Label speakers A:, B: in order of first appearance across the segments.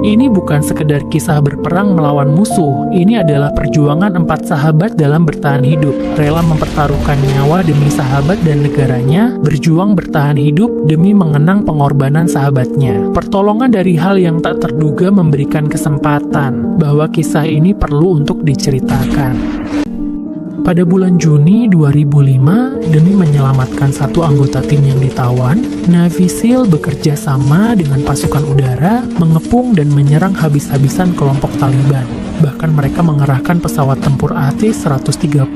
A: Ini bukan sekedar kisah berperang melawan musuh, ini adalah perjuangan 4 sahabat dalam bertahan hidup, rela mempertaruhkan nyawa demi sahabat dan negaranya, berjuang bertahan hidup demi mengenang pengorbanan sahabatnya. Pertolongan dari hal yang tak terduga memberikan kesempatan bahwa kisah ini perlu untuk diceritakan. Pada bulan Juni 2005, demi menyelamatkan satu anggota tim yang ditawan, Navy SEAL bekerja sama dengan pasukan udara, mengepung dan menyerang habis-habisan kelompok Taliban. Bahkan mereka mengerahkan pesawat tempur AT-130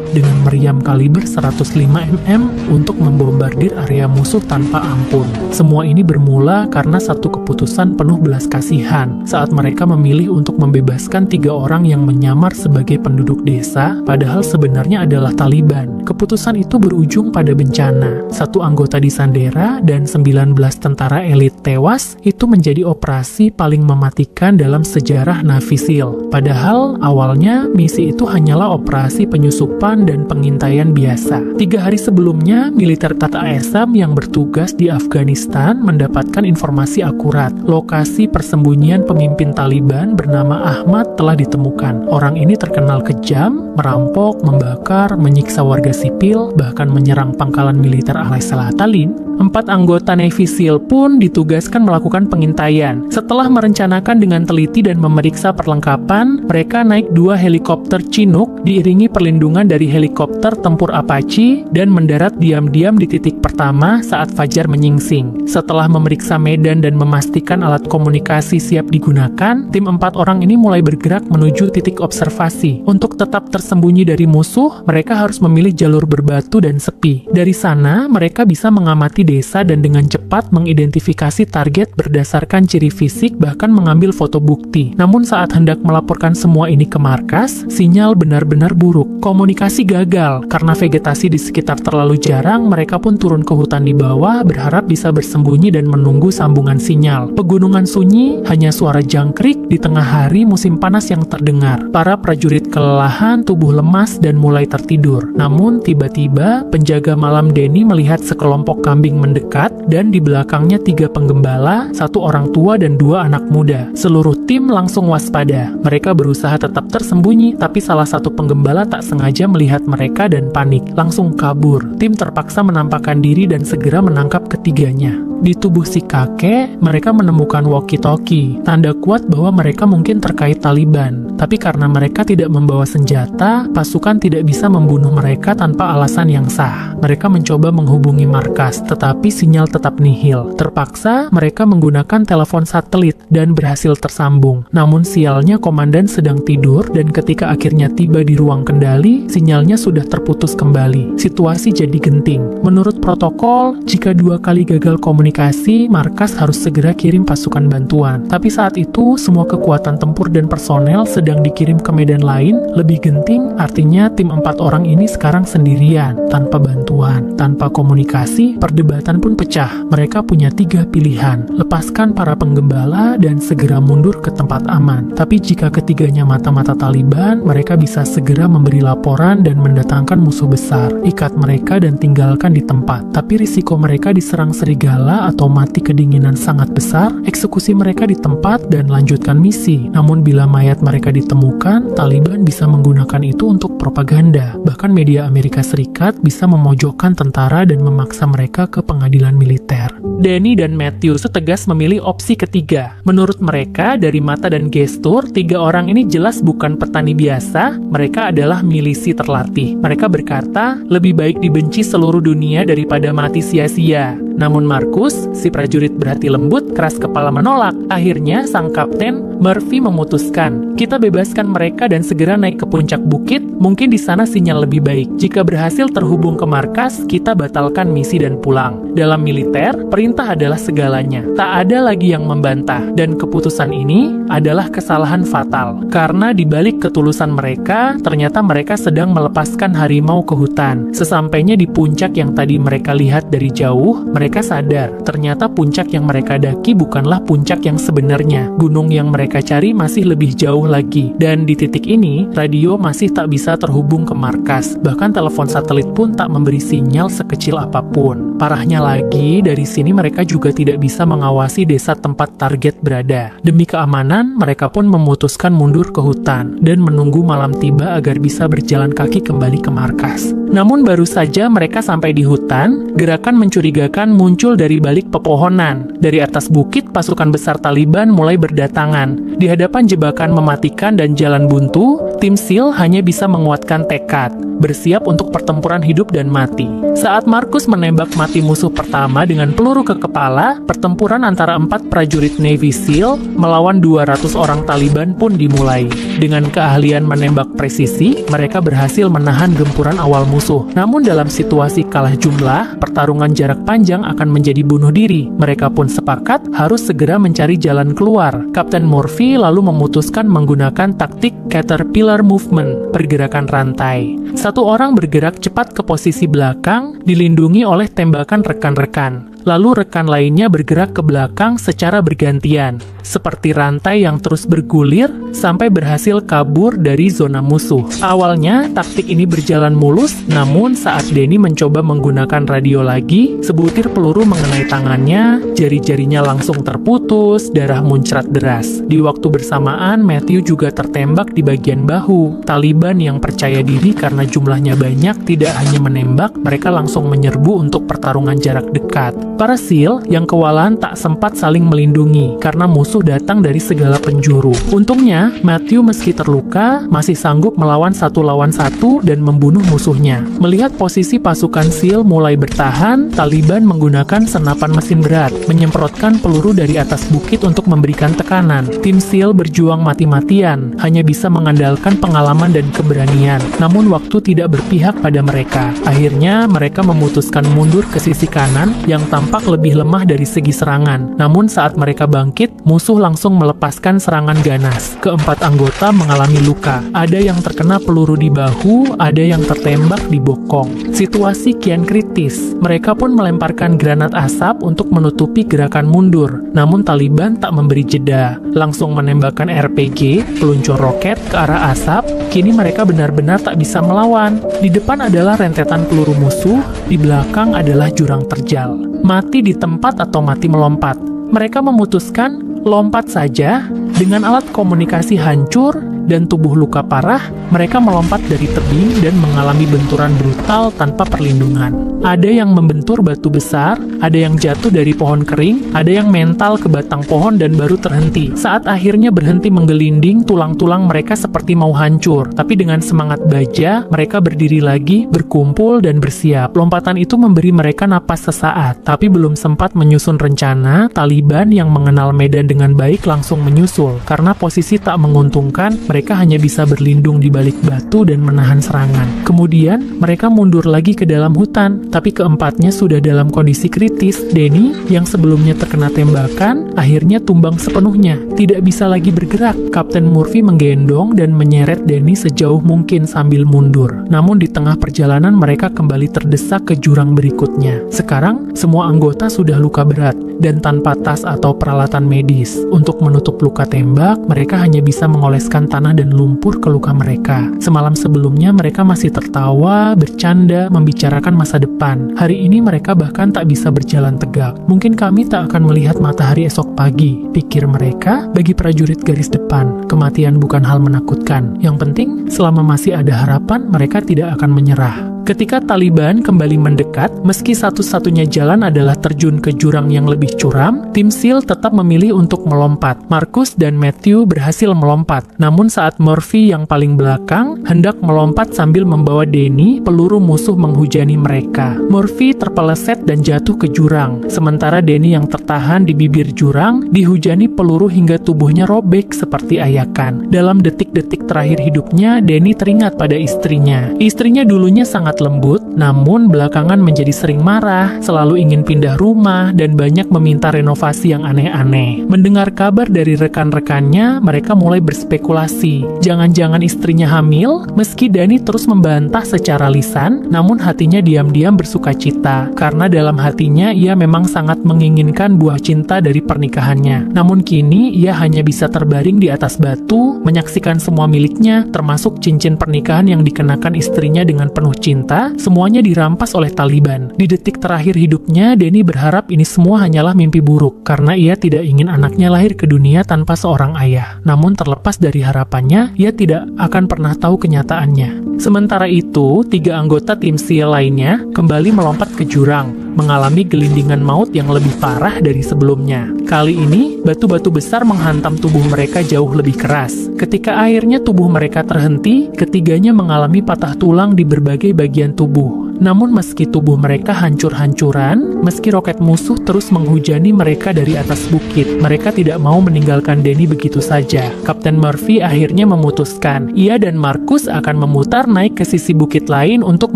A: dengan meriam kaliber 105 mm untuk membombardir area musuh tanpa ampun. Semua ini bermula karena satu keputusan penuh belas kasihan saat mereka memilih untuk membebaskan 3 orang yang menyamar sebagai penduduk desa, padahal sebenarnya adalah Taliban. Keputusan itu berujung pada bencana. 1 anggota disandera dan 19 tentara elit tewas. Itu menjadi operasi paling mematikan dalam sejarah Navy SEAL. Padahal awalnya misi itu hanyalah operasi penyusupan dan pengintaian biasa. 3 hari sebelumnya, militer Tata Esam yang bertugas di Afghanistan mendapatkan informasi akurat. Lokasi persembunyian pemimpin Taliban bernama Ahmad telah ditemukan. Orang ini terkenal kejam, merampok, membakar, menyiksa warga sipil, bahkan menyerang pangkalan militer Al-Salah Talin. 4 anggota Navy SEAL pun ditugaskan melakukan pengintaian. Setelah merencanakan dengan teliti dan memeriksa perlengkapan, mereka naik 2 helikopter Chinook diiringi perlindungan dari helikopter tempur Apache dan mendarat diam-diam di titik pertama saat fajar menyingsing. Setelah memeriksa medan dan memastikan alat komunikasi siap digunakan, tim 4 orang ini mulai bergerak menuju titik observasi. Untuk tetap tersembunyi dari musuh, mereka harus memilih jalur berbatu dan sepi. Dari sana, mereka bisa mengamati desa dan dengan cepat mengidentifikasi target berdasarkan ciri fisik, bahkan mengambil foto bukti. Namun saat hendak melaporkan semua ini ke markas, sinyal benar-benar buruk. Komunikasi gagal karena vegetasi di sekitar terlalu jarang. Mereka pun turun ke hutan di bawah, berharap bisa bersembunyi dan menunggu sambungan sinyal. Pegunungan sunyi, hanya suara jangkrik di tengah hari musim panas yang terdengar. Para prajurit kelelahan, tubuh lemas dan mulai tertidur. Namun tiba-tiba penjaga malam Denny melihat sekelompok kambing mendekat dan di belakangnya 3 penggembala, 1 orang tua dan 2 anak muda. Seluruh tim langsung waspada. Mereka berusaha tetap tersembunyi, tapi salah satu penggembala tak sengaja melihat mereka dan panik, langsung kabur. Tim terpaksa menampakkan diri dan segera menangkap ketiganya. Di tubuh si kakek, mereka menemukan walkie-talkie, tanda kuat bahwa mereka mungkin terkait Taliban. Tapi karena mereka tidak membawa senjata, pasukan tidak bisa membunuh mereka tanpa alasan yang sah. Mereka mencoba menghubungi markas, tetapi sinyal tetap nihil. Terpaksa, mereka menggunakan telepon satelit dan berhasil tersambung. Namun sialnya komandan sedang tidur dan ketika akhirnya tiba di ruang kendali, sinyalnya sudah terputus kembali. Situasi jadi genting. Menurut protokol, jika 2 kali gagal komunikasi, markas harus segera kirim pasukan bantuan. Tapi saat itu, semua kekuatan tempur dan personel sedang dikirim ke medan lain. Lebih genting, artinya tim 4 orang ini sekarang sendirian, tanpa bantuan, tanpa komunikasi. Perdebatan pun pecah. Mereka punya 3 pilihan: lepaskan para penggembala dan segera mundur ke tempat aman. Tapi jika ketiganya mata-mata Taliban, mereka bisa segera memberi laporan dan mendatangkan musuh besar. Ikat mereka dan tinggalkan di tempat. Tapi risiko mereka diserang serigala atau mati kedinginan sangat besar. Eksekusi mereka di tempat dan lanjutkan misi. Namun bila mayat mereka ditemukan, Taliban bisa menggunakan itu untuk propaganda. Bahkan media Amerika Serikat bisa memojokkan tentara dan memaksa mereka ke pengadilan militer. Danny dan Matthew tegas memilih opsi ketiga. Menurut mereka, dari mata dan gestur, 3 orang ini jelas bukan petani biasa. Mereka adalah milisi terlatih. Mereka berkata, lebih baik dibenci seluruh dunia daripada mati sia-sia. Namun Marcus, si prajurit berhati lembut, keras kepala menolak. Akhirnya, sang kapten, Murphy memutuskan, kita bebaskan mereka dan segera naik ke puncak bukit. Mungkin di sana sinyal lebih baik. Jika berhasil terhubung ke markas, kita batalkan misi dan pulang. Dalam militer, perintah adalah segalanya. Tak ada lagi yang membantah. Dan keputusan ini adalah kesalahan fatal. Karena di balik ketulusan mereka, ternyata mereka sedang melepaskan harimau ke hutan. Sesampainya di puncak yang tadi mereka lihat dari jauh, mereka sadar, ternyata puncak yang mereka daki bukanlah puncak yang sebenarnya. Gunung yang mereka cari masih lebih jauh lagi. Dan di titik ini, radio masih tak bisa terhubung ke markas. Bahkan telepon satelit pun tak memberi sinyal sekecil apapun. Parahnya lagi, dari sini mereka juga tidak bisa mengawasi desa tempat target berada. Demi keamanan, mereka pun memutuskan mundur ke hutan dan menunggu malam tiba agar bisa berjalan kaki kembali ke markas. Namun baru saja mereka sampai di hutan, gerakan mencurigakan muncul dari balik pepohonan. Dari atas bukit, pasukan besar Taliban mulai berdatangan. Di hadapan jebakan mematikan dan jalan buntu, tim SEAL hanya bisa menguatkan tekad, bersiap untuk pertempuran hidup dan mati. Saat Markus menembak mati musuh pertama dengan peluru ke kepala, pertempuran antara 4 prajurit Navy SEAL melawan 200 orang Taliban pun dimulai. Dengan keahlian menembak presisi, mereka berhasil menahan gempuran awal musuh. Namun dalam situasi kalah jumlah, pertarungan jarak panjang akan menjadi bunuh diri. Mereka pun sepakat harus segera mencari jalan keluar. Kapten Murphy lalu memutuskan menggunakan taktik Caterpillar Movement, pergerakan rantai. Satu orang bergerak cepat ke posisi belakang, dilindungi oleh tembakan rekan-rekan. Lalu rekan lainnya bergerak ke belakang secara bergantian, seperti rantai yang terus bergulir sampai berhasil kabur dari zona musuh. Awalnya, taktik ini berjalan mulus, namun saat Danny mencoba menggunakan radio lagi, sebutir peluru mengenai tangannya, jari-jarinya langsung terputus, darah muncrat deras. Di waktu bersamaan, Matthew juga tertembak di bagian bahu. Taliban yang percaya diri karena jumlahnya banyak tidak hanya menembak, mereka langsung menyerbu untuk pertarungan jarak dekat. Para SEAL yang kewalahan tak sempat saling melindungi karena musuh datang dari segala penjuru. Untungnya, Matthew meski terluka, masih sanggup melawan 1 lawan 1 dan membunuh musuhnya. Melihat posisi pasukan SEAL mulai bertahan, Taliban menggunakan senapan mesin berat, menyemprotkan peluru dari atas bukit untuk memberikan tekanan. Tim SEAL berjuang mati-matian, hanya bisa mengandalkan pengalaman dan keberanian. Namun waktu tidak berpihak pada mereka. Akhirnya, mereka memutuskan mundur ke sisi kanan yang tampak lebih lemah dari segi serangan. Namun saat mereka bangkit, musuh langsung melepaskan serangan ganas. Keempat anggota mengalami luka. Ada yang terkena peluru di bahu, ada yang tertembak di bokong. Situasi kian kritis. Mereka pun melemparkan granat asap untuk menutupi gerakan mundur. Namun Taliban tak memberi jeda. Langsung menembakkan RPG, peluncur roket ke arah asap. Kini mereka benar-benar tak bisa melawan. Di depan adalah rentetan peluru musuh, di belakang adalah jurang terjal. Mati di tempat atau mati melompat. Mereka memutuskan lompat saja. Dengan alat komunikasi hancur dan tubuh luka parah, mereka melompat dari tebing dan mengalami benturan brutal tanpa perlindungan. Ada yang membentur batu besar, ada yang jatuh dari pohon kering, ada yang mental ke batang pohon dan baru terhenti. Saat akhirnya berhenti menggelinding, tulang-tulang mereka seperti mau hancur. Tapi dengan semangat baja, mereka berdiri lagi, berkumpul dan bersiap. Lompatan itu memberi mereka napas sesaat, tapi belum sempat menyusun rencana, Taliban yang mengenal medan dengan baik langsung menyusul. Karena posisi tak menguntungkan, mereka hanya bisa berlindung di balik batu dan menahan serangan. Kemudian, mereka mundur lagi ke dalam hutan, tapi keempatnya sudah dalam kondisi kritis. Danny, yang sebelumnya terkena tembakan, akhirnya tumbang sepenuhnya, tidak bisa lagi bergerak. Kapten Murphy menggendong dan menyeret Danny sejauh mungkin sambil mundur. Namun di tengah perjalanan mereka kembali terdesak ke jurang berikutnya. Sekarang, semua anggota sudah luka berat, dan tanpa tas atau peralatan medis. Untuk menutup luka tembak, mereka hanya bisa mengoleskan tanah dan lumpur ke luka mereka. Semalam sebelumnya mereka masih tertawa, bercanda, membicarakan masa depan. Hari ini mereka bahkan tak bisa berjalan tegak. Mungkin kami tak akan melihat matahari esok pagi, pikir mereka. Bagi prajurit garis depan, kematian bukan hal menakutkan. Yang penting, selama masih ada harapan, mereka tidak akan menyerah. Ketika Taliban kembali mendekat, meski satu-satunya jalan adalah terjun ke jurang yang lebih curam, tim SEAL tetap memilih untuk melompat. Markus dan Matthew berhasil melompat. Namun saat Murphy yang paling belakang hendak melompat sambil membawa Danny, peluru musuh menghujani mereka. Murphy terpeleset dan jatuh ke jurang, sementara Danny yang tertahan di bibir jurang dihujani peluru hingga tubuhnya robek seperti ayakan. Dalam detik-detik terakhir hidupnya, Danny teringat pada istrinya. Istrinya dulunya sangat lembut, namun belakangan menjadi sering marah, selalu ingin pindah rumah, dan banyak meminta renovasi yang aneh-aneh. Mendengar kabar dari rekan-rekannya, mereka mulai berspekulasi. Jangan-jangan istrinya hamil? Meski Danny terus membantah secara lisan, namun hatinya diam-diam bersukacita, karena dalam hatinya ia memang sangat menginginkan buah cinta dari pernikahannya. Namun kini, ia hanya bisa terbaring di atas batu, menyaksikan semua miliknya, termasuk cincin pernikahan yang dikenakan istrinya dengan penuh cinta. Semua semuanya dirampas oleh Taliban. Di detik terakhir hidupnya, Danny berharap ini semua hanyalah mimpi buruk, karena ia tidak ingin anaknya lahir ke dunia tanpa seorang ayah. Namun terlepas dari harapannya, ia tidak akan pernah tahu kenyataannya. Sementara itu, 3 anggota tim SEAL lainnya kembali melompat ke jurang, mengalami gelindingan maut yang lebih parah dari sebelumnya. Kali ini, batu-batu besar menghantam tubuh mereka jauh lebih keras. Ketika akhirnya tubuh mereka terhenti, ketiganya mengalami patah tulang di berbagai bagian tubuh. Namun meski tubuh mereka hancur-hancuran, meski roket musuh terus menghujani mereka dari atas bukit, mereka tidak mau meninggalkan Danny begitu saja. Kapten Murphy akhirnya memutuskan, ia dan Marcus akan memutar naik ke sisi bukit lain untuk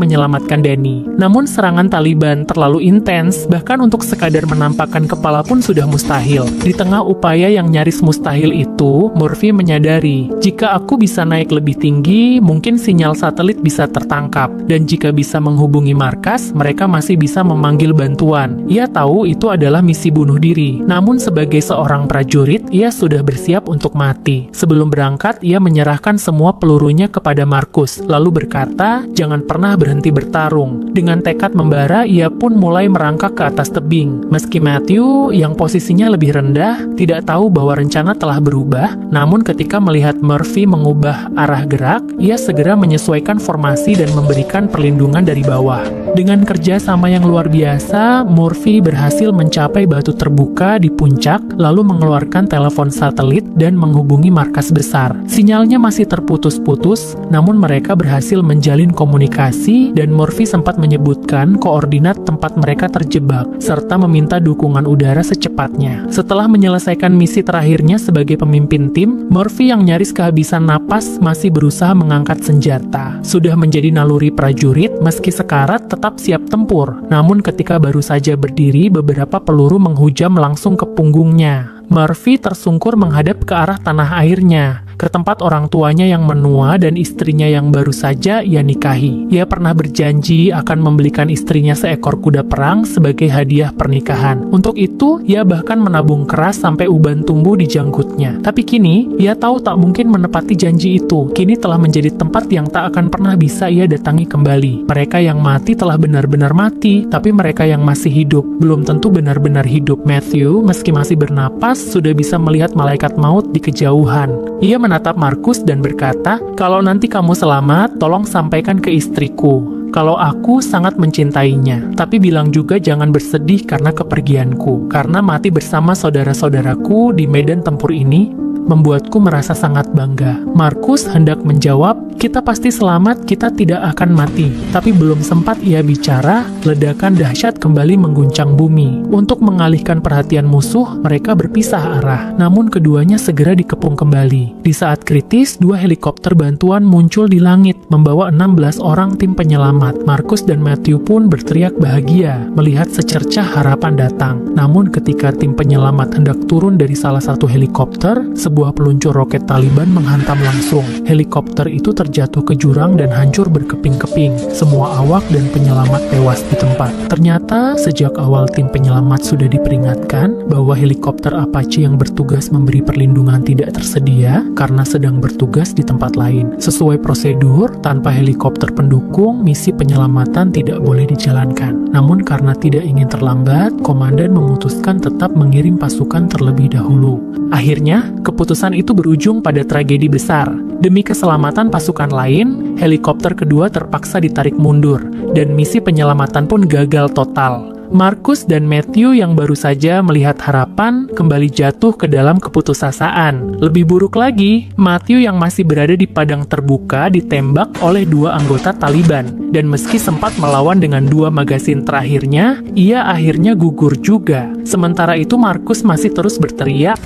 A: menyelamatkan Danny. Namun serangan Taliban terlalu intens, bahkan untuk sekadar menampakkan kepala pun sudah mustahil. Di tengah upaya yang nyaris mustahil itu, Murphy menyadari, jika aku bisa naik lebih tinggi, mungkin sinyal satelit bisa tertangkap, dan jika bisa menghubungi markas, mereka masih bisa memanggil bantuan. Ia tahu itu adalah misi bunuh diri, namun sebagai seorang prajurit, ia sudah bersiap untuk mati. Sebelum berangkat, ia menyerahkan semua pelurunya kepada Marcus, lalu berkata, jangan pernah berhenti bertarung. Dengan tekad membara, ia pun mulai merangkak ke atas tebing. Meski Matthew, yang posisinya lebih rendah, tidak tahu bahwa rencana telah berubah, namun ketika melihat Murphy mengubah arah gerak, ia segera menyesuaikan formasi dan memberikan perlindungan dari bawah. Dengan kerja sama yang luar biasa, Murphy berhasil mencapai batu terbuka di puncak, lalu mengeluarkan telepon satelit dan menghubungi markas besar. Sinyalnya masih terputus-putus, namun mereka berhasil menjalin komunikasi dan Murphy sempat menyebutkan koordinat tempat mereka terjebak, serta meminta dukungan udara secepatnya. Setelah menyelesaikan misi terakhirnya sebagai pemimpin tim, Murphy yang nyaris kehabisan napas masih berusaha mengangkat senjata. Sudah menjadi naluri prajurit, meski sekarat tetap siap tempur. Namun ketika baru saja berdiri, beberapa peluru menghujam langsung ke punggungnya. Murphy tersungkur menghadap ke arah tanah airnya, ke tempat orang tuanya yang menua dan istrinya yang baru saja ia nikahi. Ia pernah berjanji akan membelikan istrinya seekor kuda perang sebagai hadiah pernikahan. Untuk itu, ia bahkan menabung keras sampai uban tumbuh di janggutnya. Tapi kini, ia tahu tak mungkin menepati janji itu. Kini telah menjadi tempat yang tak akan pernah bisa ia datangi kembali. Mereka yang mati telah benar-benar mati, tapi mereka yang masih hidup belum tentu benar-benar hidup. Matthew, meski masih bernapas, sudah bisa melihat malaikat maut di kejauhan. Ia menatap Marcus dan berkata, kalau nanti kamu selamat, tolong sampaikan ke istriku kalau aku sangat mencintainya. Tapi bilang juga jangan bersedih karena kepergianku, karena mati bersama saudara-saudaraku di medan tempur ini membuatku merasa sangat bangga. Marcus hendak menjawab, kita pasti selamat, kita tidak akan mati. Tapi belum sempat ia bicara, ledakan dahsyat kembali mengguncang bumi. Untuk mengalihkan perhatian musuh, mereka berpisah arah. Namun keduanya segera dikepung kembali. Di saat kritis, 2 helikopter bantuan muncul di langit, membawa 16 orang tim penyelamat. Marcus dan Matthew pun berteriak bahagia, melihat secercah harapan datang. Namun ketika tim penyelamat hendak turun dari salah satu helikopter, sebuah peluncur roket Taliban menghantam langsung. Helikopter itu terjatuh ke jurang dan hancur berkeping-keping. Semua awak dan penyelamat tewas di tempat. Ternyata, sejak awal tim penyelamat sudah diperingatkan bahwa helikopter Apache yang bertugas memberi perlindungan tidak tersedia karena sedang bertugas di tempat lain. Sesuai prosedur, tanpa helikopter pendukung, misi penyelamatan tidak boleh dijalankan. Namun karena tidak ingin terlambat, komandan memutuskan tetap mengirim pasukan terlebih dahulu. Akhirnya, keputusan itu berujung pada tragedi besar. Demi keselamatan pasukan lain, helikopter kedua terpaksa ditarik mundur, dan misi penyelamatan pun gagal total. Marcus dan Matthew yang baru saja melihat harapan kembali jatuh ke dalam keputusasaan. Lebih buruk lagi, Matthew yang masih berada di padang terbuka ditembak oleh 2 anggota Taliban. Dan meski sempat melawan dengan 2 magasin terakhirnya, ia akhirnya gugur juga. Sementara itu Marcus masih terus berteriak,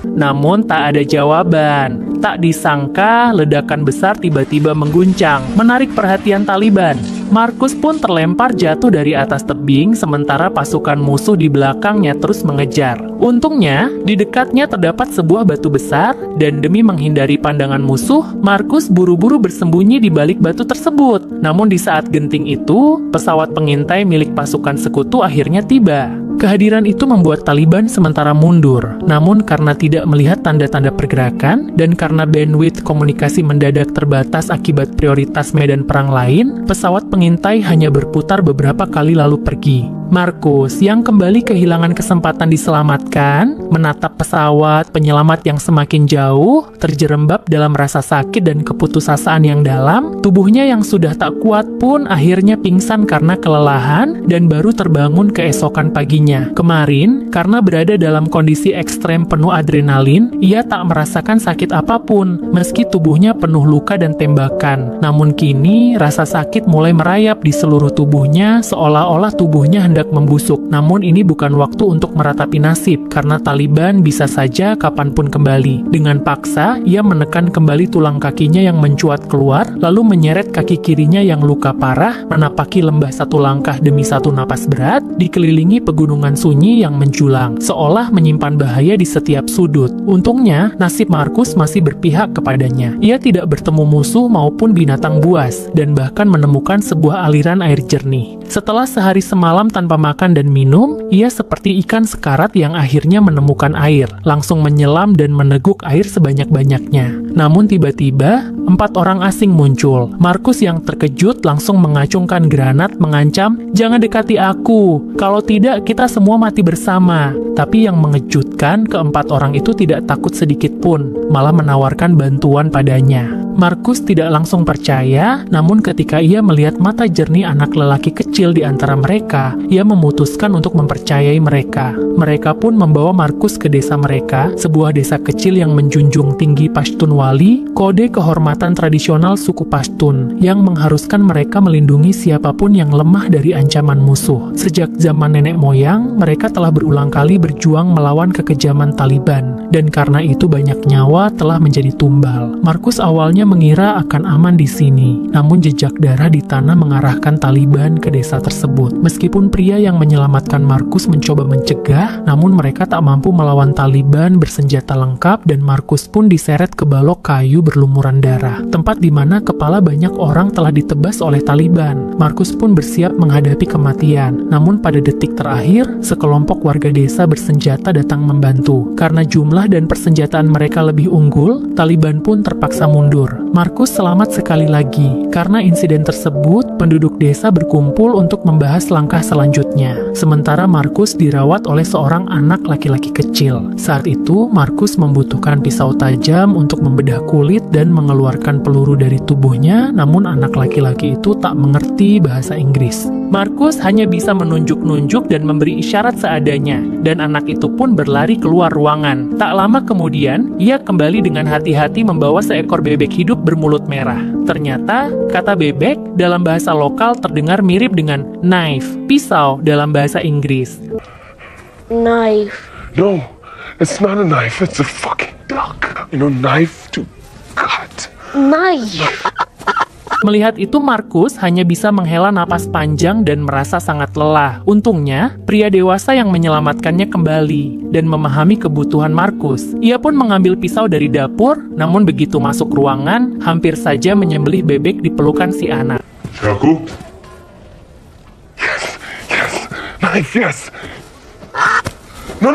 A: namun tak ada jawaban. Tak disangka, ledakan besar tiba-tiba mengguncang, menarik perhatian Taliban. Marcus pun terlempar jatuh dari atas tebing, sementara pasukan musuh di belakangnya terus mengejar. Untungnya, di dekatnya terdapat sebuah batu besar, dan demi menghindari pandangan musuh, Marcus buru-buru bersembunyi di balik batu tersebut. Namun di saat genting itu, pesawat pengintai milik pasukan sekutu akhirnya tiba. Kehadiran itu membuat Taliban sementara mundur, namun karena tidak melihat tanda-tanda pergerakan dan karena bandwidth komunikasi mendadak terbatas akibat prioritas medan perang lain, pesawat pengintai hanya berputar beberapa kali lalu pergi. Markus, yang kembali kehilangan kesempatan diselamatkan, menatap pesawat penyelamat yang semakin jauh, terjerembab dalam rasa sakit dan keputusasaan yang dalam. Tubuhnya yang sudah tak kuat pun akhirnya pingsan karena kelelahan dan baru terbangun keesokan paginya. Kemarin, karena berada dalam kondisi ekstrem penuh adrenalin, ia tak merasakan sakit apapun, meski tubuhnya penuh luka dan tembakan. Namun kini, rasa sakit mulai merayap di seluruh tubuhnya, seolah-olah tubuhnya hendak membusuk. Namun ini bukan waktu untuk meratapi nasib, karena Taliban bisa saja kapanpun kembali. Dengan paksa, ia menekan kembali tulang kakinya yang mencuat keluar, lalu menyeret kaki kirinya yang luka parah, menapaki lembah satu langkah demi satu napas berat, dikelilingi pegunungan sunyi yang menjulang, seolah menyimpan bahaya di setiap sudut. Untungnya, nasib Markus masih berpihak kepadanya. Ia tidak bertemu musuh maupun binatang buas, dan bahkan menemukan sebuah aliran air jernih. Setelah sehari semalam tanpa makan dan minum, ia seperti ikan sekarat yang akhirnya menemukan air, langsung menyelam dan meneguk air sebanyak-banyaknya. Namun tiba-tiba, 4 orang asing muncul. Markus yang terkejut langsung mengacungkan granat mengancam, "Jangan dekati aku, kalau tidak kita semua mati bersama." Tapi yang mengejutkan, keempat orang itu tidak takut sedikit pun, malah menawarkan bantuan padanya. Markus tidak langsung percaya, namun ketika ia melihat mata jernih anak lelaki kecil di antara mereka, ia memutuskan untuk mempercayai mereka. Mereka pun membawa Markus ke desa mereka, sebuah desa kecil yang menjunjung tinggi Pashtunwali, kode kehormatan tradisional suku Pashtun, yang mengharuskan mereka melindungi siapapun yang lemah dari ancaman musuh. Sejak zaman nenek moyang, mereka telah berulang kali berjuang melawan kekejaman Taliban, dan karena itu banyak nyawa telah menjadi tumbal. Markus awalnya mengira akan aman di sini, namun jejak darah di tanah mengarahkan Taliban ke desa tersebut. Meskipun pria yang menyelamatkan Markus mencoba mencegah, namun mereka tak mampu melawan Taliban bersenjata lengkap dan Markus pun diseret ke balok kayu berlumuran darah, tempat di mana kepala banyak orang telah ditebas oleh Taliban. Markus pun bersiap menghadapi kematian, namun pada detik terakhir, sekelompok warga desa bersenjata datang membantu. Karena jumlah dan persenjataan mereka lebih unggul, Taliban pun terpaksa mundur. Markus selamat sekali lagi. Karena insiden tersebut, penduduk desa berkumpul untuk membahas langkah selanjutnya. Sementara Markus dirawat oleh seorang anak laki-laki kecil. Saat itu, Markus membutuhkan pisau tajam untuk membedah kulit dan mengeluarkan peluru dari tubuhnya, namun anak laki-laki itu tak mengerti bahasa Inggris. Markus hanya bisa menunjuk-nunjuk dan memberi isyarat seadanya, dan anak itu pun berlari keluar ruangan. Tak lama kemudian, ia kembali dengan hati-hati membawa seekor bebek hidup bermulut merah. Ternyata, kata bebek dalam bahasa lokal terdengar mirip dengan knife, pisau dalam bahasa Inggris.
B: Knife.
C: No, it's not a knife, it's a fucking duck. You know, knife to cut.
B: Knife.
A: Melihat itu, Markus hanya bisa menghela napas panjang dan merasa sangat lelah. Untungnya, pria dewasa yang menyelamatkannya kembali dan memahami kebutuhan Markus. Ia pun mengambil pisau dari dapur, namun begitu masuk ruangan, hampir saja menyembelih bebek di pelukan si anak.
C: Chaku? Yes, knife, yes. No.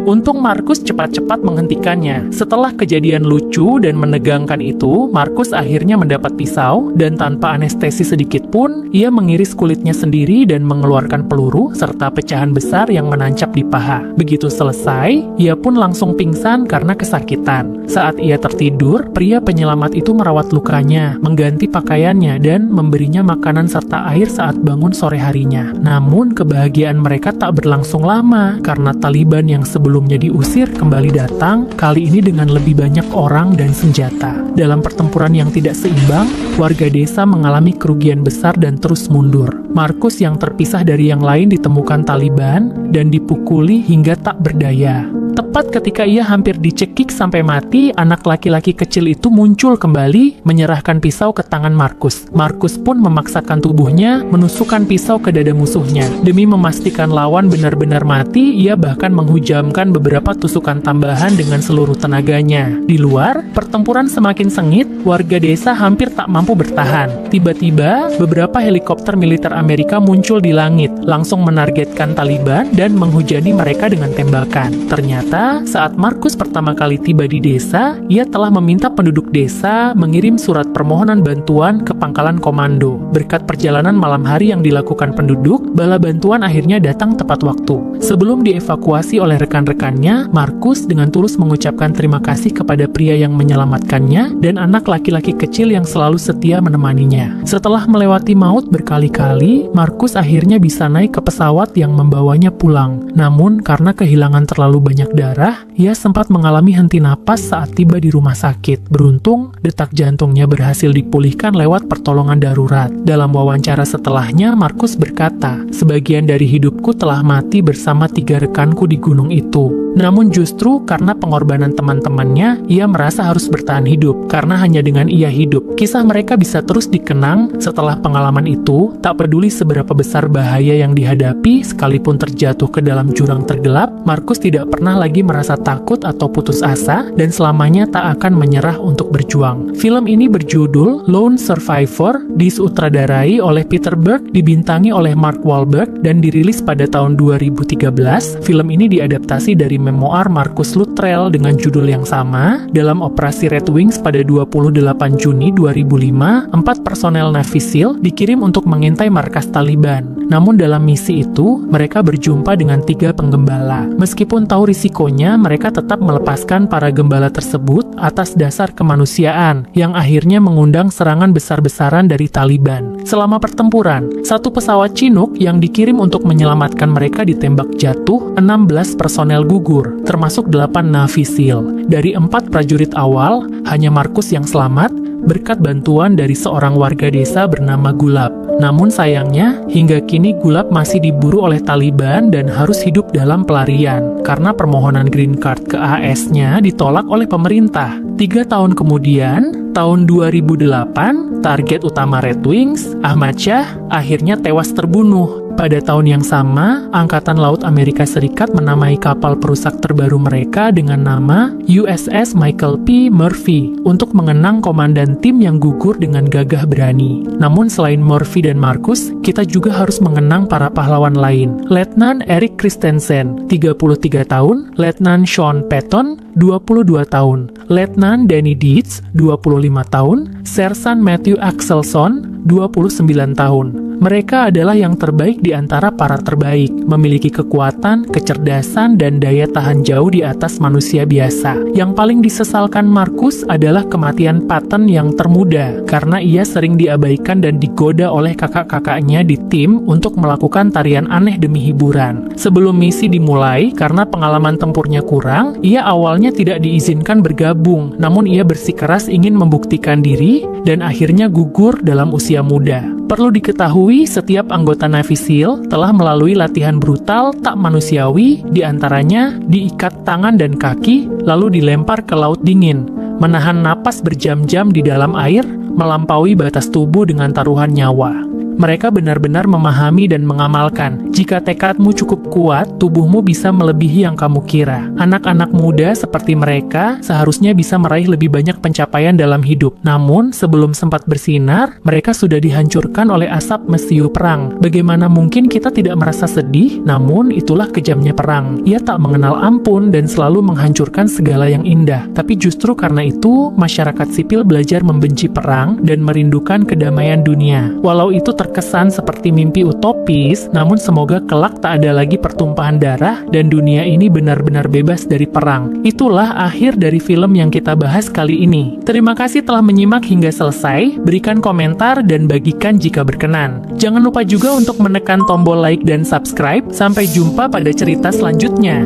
A: Untung Markus cepat-cepat menghentikannya. Setelah kejadian lucu dan menegangkan itu, Markus akhirnya mendapat pisau, dan tanpa anestesi sedikit pun, ia mengiris kulitnya sendiri dan mengeluarkan peluru, serta pecahan besar yang menancap di paha. Begitu selesai, ia pun langsung pingsan karena kesakitan. Saat ia tertidur, pria penyelamat itu merawat lukanya, mengganti pakaiannya, dan memberinya makanan serta air saat bangun sore harinya. Namun, kebahagiaan mereka tak berlangsung lama, karena Taliban yang sebelumnya diusir kembali datang, kali ini dengan lebih banyak orang dan senjata. Dalam pertempuran yang tidak seimbang, warga desa mengalami kerugian besar dan terus mundur. Markus yang terpisah dari yang lain ditemukan Taliban dan dipukuli hingga tak berdaya. Tepat ketika ia hampir dicekik sampai mati, anak laki-laki kecil itu muncul kembali, menyerahkan pisau ke tangan Markus. Markus pun memaksakan tubuhnya, menusukkan pisau ke dada musuhnya. Demi memastikan lawan benar-benar mati, ia bahkan menghujam menenggelamkan beberapa tusukan tambahan dengan seluruh tenaganya. Di luar, pertempuran semakin sengit, warga desa hampir tak mampu bertahan. Tiba-tiba, beberapa helikopter militer Amerika muncul di langit, langsung menargetkan Taliban dan menghujani mereka dengan tembakan. Ternyata, saat Markus pertama kali tiba di desa, ia telah meminta penduduk desa mengirim surat permohonan bantuan ke pangkalan komando. Berkat perjalanan malam hari yang dilakukan penduduk, bala bantuan akhirnya datang tepat waktu. Sebelum dievakuasi oleh rekan-rekannya, Markus dengan tulus mengucapkan terima kasih kepada pria yang menyelamatkannya dan anak laki-laki kecil yang selalu setia menemaninya. Setelah melewati maut berkali-kali, Markus akhirnya bisa naik ke pesawat yang membawanya pulang. Namun, karena kehilangan terlalu banyak darah, ia sempat mengalami henti napas saat tiba di rumah sakit. Beruntung, detak jantungnya berhasil dipulihkan lewat pertolongan darurat. Dalam wawancara setelahnya, Markus berkata, "Sebagian dari hidupku telah mati bersama 3 rekanku di gunung itu. Namun justru karena pengorbanan teman-temannya, ia merasa harus bertahan hidup, karena hanya dengan ia hidup, kisah mereka bisa terus dikenang. Setelah pengalaman itu, tak peduli seberapa besar bahaya yang dihadapi, sekalipun terjatuh ke dalam jurang tergelap, Markus tidak pernah lagi merasa takut atau putus asa, dan selamanya tak akan menyerah untuk berjuang." Film ini berjudul Lone Survivor, disutradarai oleh Peter Berg, dibintangi oleh Mark Wahlberg, dan dirilis pada tahun 2013. Film ini diadaptasi dari memoir Marcus Luttrell dengan judul yang sama. Dalam operasi Red Wings pada 28 Juni 2005, 4 personel Navy SEAL dikirim untuk mengintai markas Taliban. Namun dalam misi itu, mereka berjumpa dengan 3 penggembala. Meskipun tahu risikonya, mereka tetap melepaskan para gembala tersebut atas dasar kemanusiaan, yang akhirnya mengundang serangan besar-besaran dari Taliban. Selama pertempuran, 1 pesawat Chinook yang dikirim untuk menyelamatkan mereka ditembak jatuh, 16 personel gugur, termasuk 8 Navy SEAL. Dari 4 prajurit awal, hanya Markus yang selamat, berkat bantuan dari seorang warga desa bernama Gulab. Namun sayangnya, hingga kini Gulab masih diburu oleh Taliban dan harus hidup dalam pelarian, karena permohonan green card ke AS-nya ditolak oleh pemerintah. 3 tahun kemudian, tahun 2008, target utama Red Wings, Ahmad Shah, akhirnya tewas terbunuh. Pada tahun yang sama, Angkatan Laut Amerika Serikat menamai kapal perusak terbaru mereka dengan nama USS Michael P. Murphy untuk mengenang komandan tim yang gugur dengan gagah berani. Namun selain Murphy dan Markus, kita juga harus mengenang para pahlawan lain. Letnan Erik Christensen, 33 tahun, Letnan Sean Patton, 22 tahun, Letnan Danny Dietz, 25 tahun, Sersan Matthew Axelson, 29 tahun. Mereka adalah yang terbaik di antara para terbaik, memiliki kekuatan, kecerdasan, dan daya tahan jauh di atas manusia biasa. Yang paling disesalkan Markus adalah kematian Patton yang termuda, karena ia sering diabaikan dan digoda oleh kakak-kakaknya di tim untuk melakukan tarian aneh demi hiburan. Sebelum misi dimulai, karena pengalaman tempurnya kurang, ia awalnya tidak diizinkan bergabung, namun ia bersikeras ingin membuktikan diri, dan akhirnya gugur dalam usia muda. Perlu diketahui, setiap anggota Navy SEAL telah melalui latihan brutal tak manusiawi, diantaranya diikat tangan dan kaki, lalu dilempar ke laut dingin, menahan napas berjam-jam di dalam air, melampaui batas tubuh dengan taruhan nyawa. Mereka benar-benar memahami dan mengamalkan, jika tekadmu cukup kuat, tubuhmu bisa melebihi yang kamu kira. Anak-anak muda seperti mereka seharusnya bisa meraih lebih banyak pencapaian dalam hidup. Namun, sebelum sempat bersinar, mereka sudah dihancurkan oleh asap mesiu perang. Bagaimana mungkin kita tidak merasa sedih? Namun, itulah kejamnya perang. Ia tak mengenal ampun dan selalu menghancurkan segala yang indah. Tapi justru karena itu, masyarakat sipil belajar membenci perang dan merindukan kedamaian dunia. Walau itu terkesan seperti mimpi utopis, namun semoga kelak tak ada lagi pertumpahan darah dan dunia ini benar-benar bebas dari perang. Itulah akhir dari film yang kita bahas kali ini. Terima kasih telah menyimak hingga selesai, berikan komentar dan bagikan jika berkenan. Jangan lupa juga untuk menekan tombol like dan subscribe. Sampai jumpa pada cerita selanjutnya.